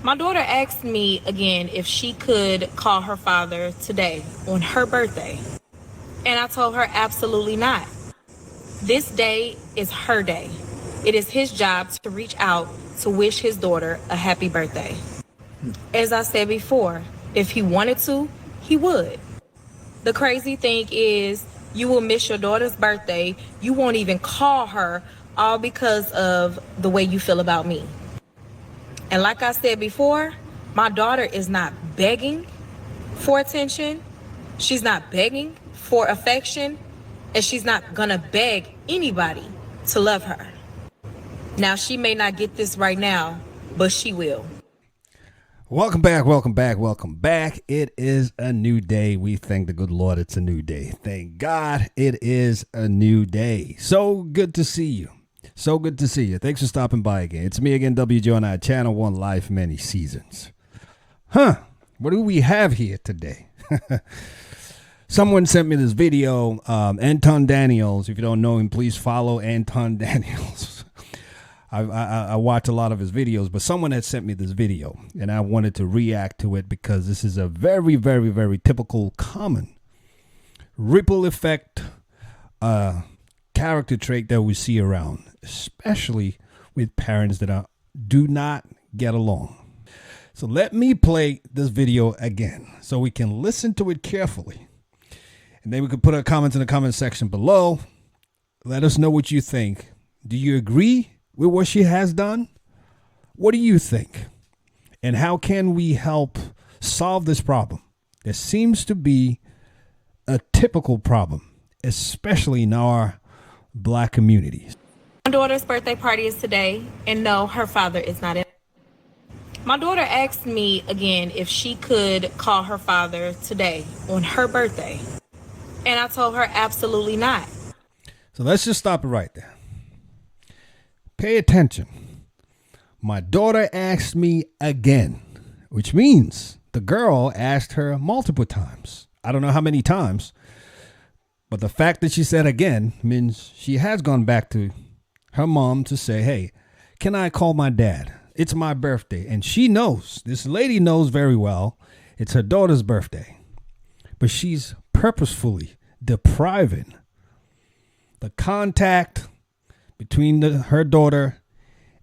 My daughter asked me again if she could call her father today on her birthday. And I told her absolutely not. This day is her day. It is his job to reach out to wish his daughter a happy birthday. As I said before, if he wanted to, he would. The crazy thing is, you will miss your daughter's birthday. You won't even call her, all because of the way you feel about me. And like I said before, my daughter is not begging for attention. She's not begging for affection. And she's not gonna beg anybody to love her. Now, she may not get this right now, but she will. Welcome back, welcome back, welcome back. It is a new day. We thank the good Lord it's a new day. Thank God it is a new day. So good to see you. So good to see you. Thanks for stopping by again. It's me again, WJ, on our Channel 1 Life Many Seasons. What do we have here today? Someone sent me this video. Anton Daniels. If you don't know him, please follow Anton Daniels. I watch a lot of his videos, but someone had sent me this video, and I wanted to react to it because this is a very, very, very typical, common ripple effect character trait that we see around, especially with parents that do not get along. So let me play this video again so we can listen to it carefully, and then we can put our comments in the comment section below. Let us know what you think. Do you agree with what she has done? What do you think? And how can we help solve this problem? There seems to be a typical problem, especially in our Black communities. My daughter's birthday party is today, and no, her father is not in. My daughter asked me again if she could call her father today on her birthday. And I told her absolutely not. So let's just stop it right there. Pay attention. My daughter asked me again, which means the girl asked her multiple times. I don't know how many times, but the fact that she said again means she has gone back to her mom to say, hey, can I call my dad? It's my birthday. And she knows, this lady knows very well, it's her daughter's birthday. But she's purposefully depriving the contact between her daughter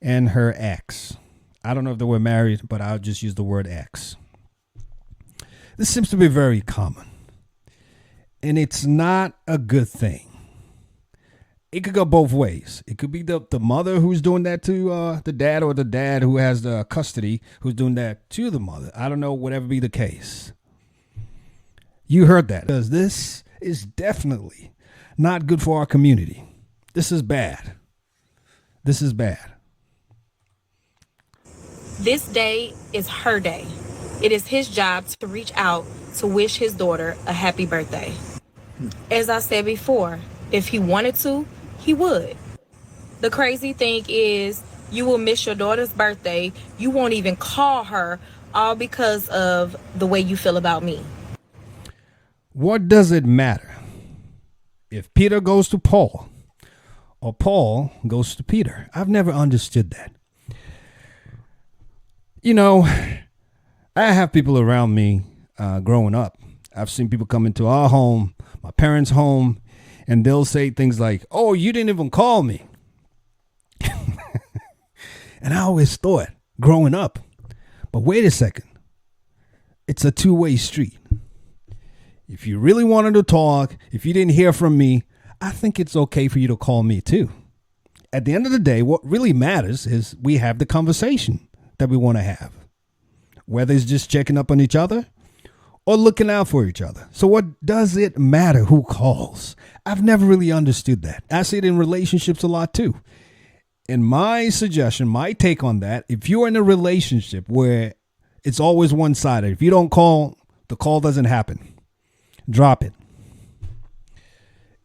and her ex. I don't know if they were married, but I'll just use the word ex. This seems to be very common, and it's not a good thing. It could go both ways. It could be the mother who's doing that to the dad, or the dad who has the custody who's doing that to the mother. I don't know, whatever be the case. You heard that, because this is definitely not good for our community. This is bad. This is bad. This day is her day. It is his job to reach out to wish his daughter a happy birthday. As I said before, if he wanted to, he would. The crazy thing is, you will miss your daughter's birthday. You won't even call her, all because of the way you feel about me. What does it matter if Peter goes to Paul or Paul goes to Peter? I've never understood that. You know, I have people around me growing up. I've seen people come into our home, my parents' home, and they'll say things like, oh, you didn't even call me. And I always thought growing up, but wait a second. It's a two-way street. If you really wanted to talk, if you didn't hear from me, I think it's okay for you to call me too. At the end of the day, what really matters is we have the conversation that we want to have, whether it's just checking up on each other or looking out for each other. So what does it matter who calls? I've never really understood that. I see it in relationships a lot too. And my suggestion, my take on that, if you're in a relationship where it's always one-sided, if you don't call, the call doesn't happen, drop it.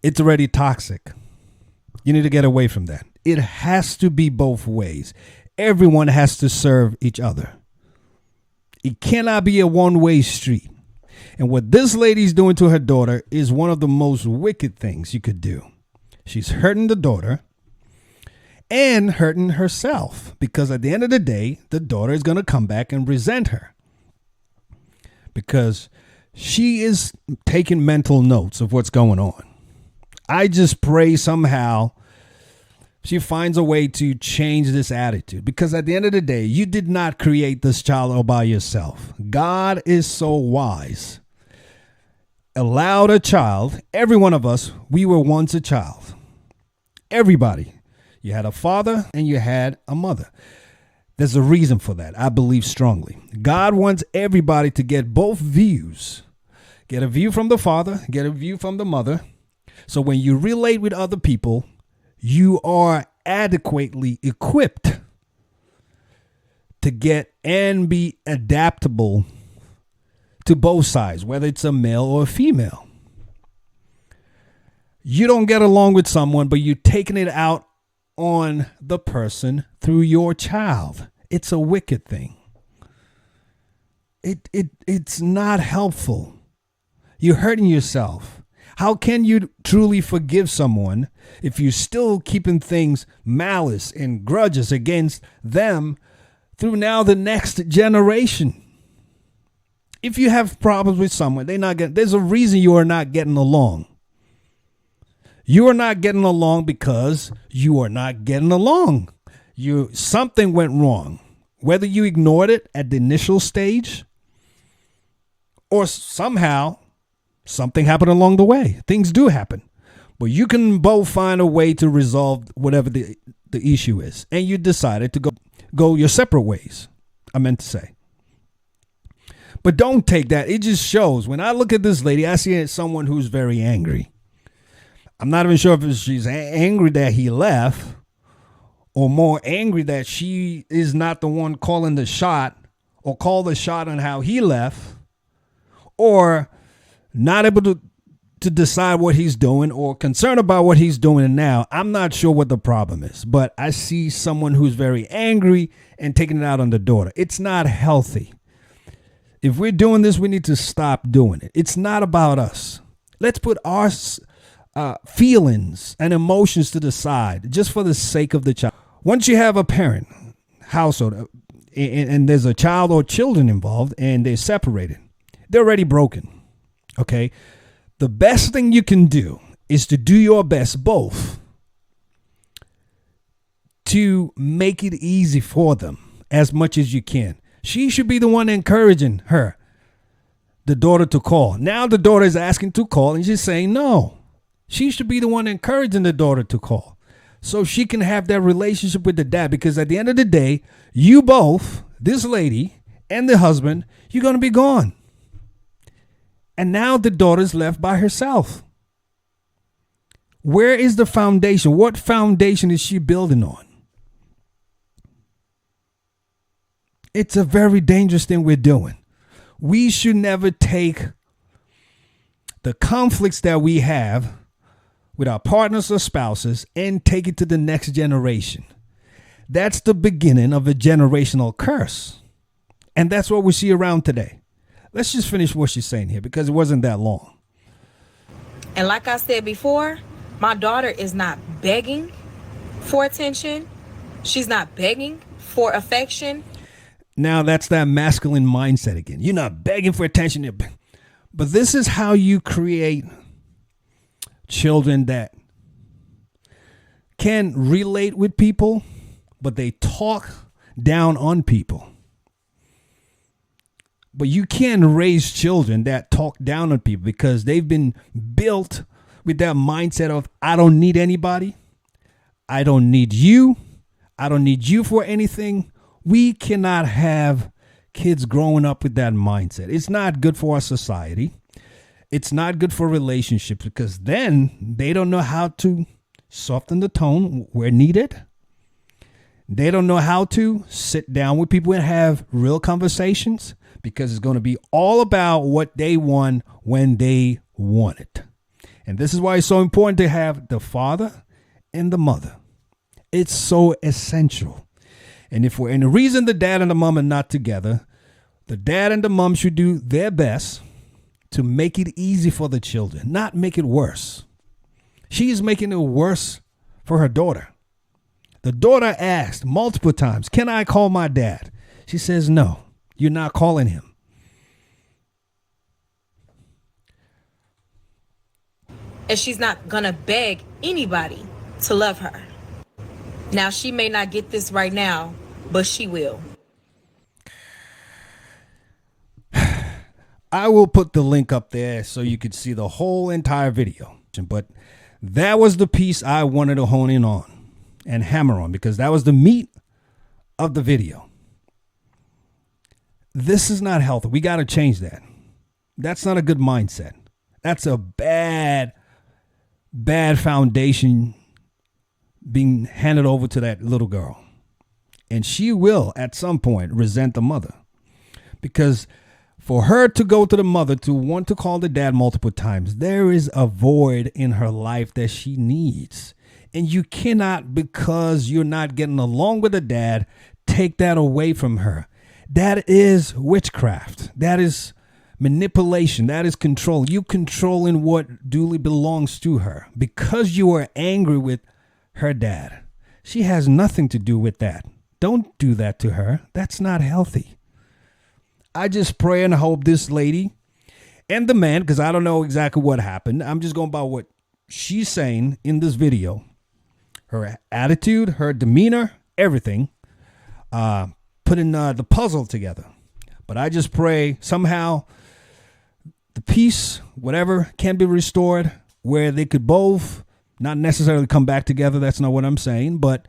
It's already toxic. You need to get away from that. It has to be both ways. Everyone has to serve each other. It cannot be a one-way street. And what this lady's doing to her daughter is one of the most wicked things you could do. She's hurting the daughter, and hurting herself, because at the end of the day, the daughter is going to come back and resent her because she is taking mental notes of what's going on. I just pray somehow she finds a way to change this attitude, because at the end of the day, you did not create this child all by yourself. God is so wise. Allowed a child, every one of us, we were once a child. Everybody. You had a father and you had a mother. There's a reason for that. I believe strongly. God wants everybody to get both views. Get a view from the father, get a view from the mother. So when you relate with other people, you are adequately equipped to get and be adaptable to both sides, whether it's a male or a female. You don't get along with someone, but you're taking it out on the person through your child. It's a wicked thing. It's not helpful. You're hurting yourself. How can you truly forgive someone if you're still keeping things, malice and grudges against them through now the next generation? If you have problems with someone, there's a reason you are not getting along. You are not getting along because you are not getting along. Something went wrong. Whether you ignored it at the initial stage or somehow something happened along the way. Things do happen. But you can both find a way to resolve whatever the issue is. And you decided to go your separate ways, I meant to say. But don't take that. It just shows. When I look at this lady, I see it as someone who's very angry. I'm not even sure if she's angry that he left or more angry that she is not the one calling the shot or call the shot on how he left, or not able to decide what he's doing or concerned about what he's doing now. I'm not sure what the problem is, but I see someone who's very angry and taking it out on the daughter. It's not healthy. If we're doing this, we need to stop doing it. It's not about us. Let's put our feelings and emotions to the side just for the sake of the child. Once you have a parent household and there's a child or children involved and they're separated, they're already broken. Okay. The best thing you can do is to do your best both to make it easy for them as much as you can. She should be the one encouraging the daughter to call. Now the daughter is asking to call and she's saying no. She should be the one encouraging the daughter to call so she can have that relationship with the dad, because at the end of the day, you both, this lady and the husband, you're going to be gone. And now the daughter's left by herself. Where is the foundation? What foundation is she building on? It's a very dangerous thing we're doing. We should never take the conflicts that we have with our partners or spouses and take it to the next generation. That's the beginning of a generational curse. And that's what we see around today. Let's just finish what she's saying here, because it wasn't that long. And like I said before, my daughter is not begging for attention. She's not begging for affection. Now that's that masculine mindset again. You're not begging for attention. But this is how you create children that can relate with people, but they talk down on people. But you can raise children that talk down on people because they've been built with that mindset of, I don't need anybody. I don't need you. I don't need you for anything. We cannot have kids growing up with that mindset. It's not good for our society. It's not good for relationships, because then they don't know how to soften the tone where needed. They don't know how to sit down with people and have real conversations, because it's going to be all about what they want when they want it. And this is why it's so important to have the father and the mother. It's so essential. And the reason the dad and the mom are not together, the dad and the mom should do their best to make it easy for the children, not make it worse. She is making it worse for her daughter. The daughter asked multiple times, can I call my dad? She says, no, you're not calling him. And she's not gonna beg anybody to love her. Now, she may not get this right now, but she will. I will put the link up there so you could see the whole entire video. But that was the piece I wanted to hone in on and hammer on, because that was the meat of the video. This is not healthy. We got to change that. That's not a good mindset. That's a bad foundation being handed over to that little girl. And she will, at some point, resent the mother. Because for her to go to the mother to want to call the dad multiple times, there is a void in her life that she needs. And you cannot, because you're not getting along with the dad, take that away from her. That is witchcraft. That is manipulation. That is control. You controlling what duly belongs to her because you are angry with her dad. She has nothing to do with that. Don't do that to her. That's not healthy. I just pray and hope this lady and the man, because I don't know exactly what happened. I'm just going by what she's saying in this video. Her attitude, her demeanor, everything, putting the puzzle together. But I just pray somehow the peace, whatever, can be restored where they could both not necessarily come back together. That's not what I'm saying. But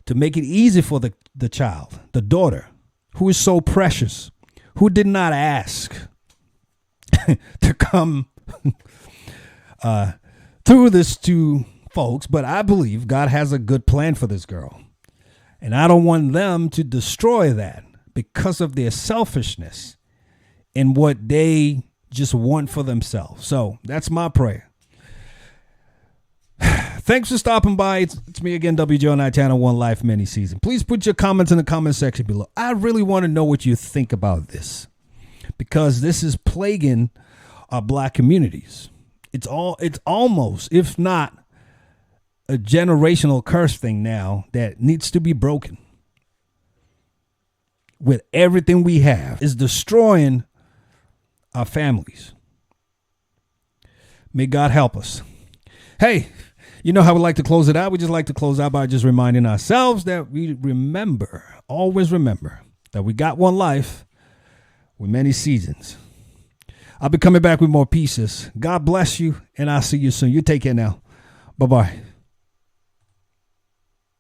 to make it easy for the child, the daughter, who is so precious, who did not ask to come through this to folks. But I believe God has a good plan for this girl. And I don't want them to destroy that because of their selfishness and what they just want for themselves. So that's my prayer. Thanks for stopping by. It's me again, WJO9 Channel 1 Life Mini Season. Please put your comments in the comment section below. I really want to know what you think about this, because this is plaguing our black communities. It's almost, if not a generational curse thing now that needs to be broken. With everything we have, is destroying our families. May God help us. Hey, you know how we like to close it out? We just like to close out by just reminding ourselves that we always remember that we got one life with many seasons. I'll be coming back with more pieces. God bless you, and I'll see you soon. You take care now. Bye-bye.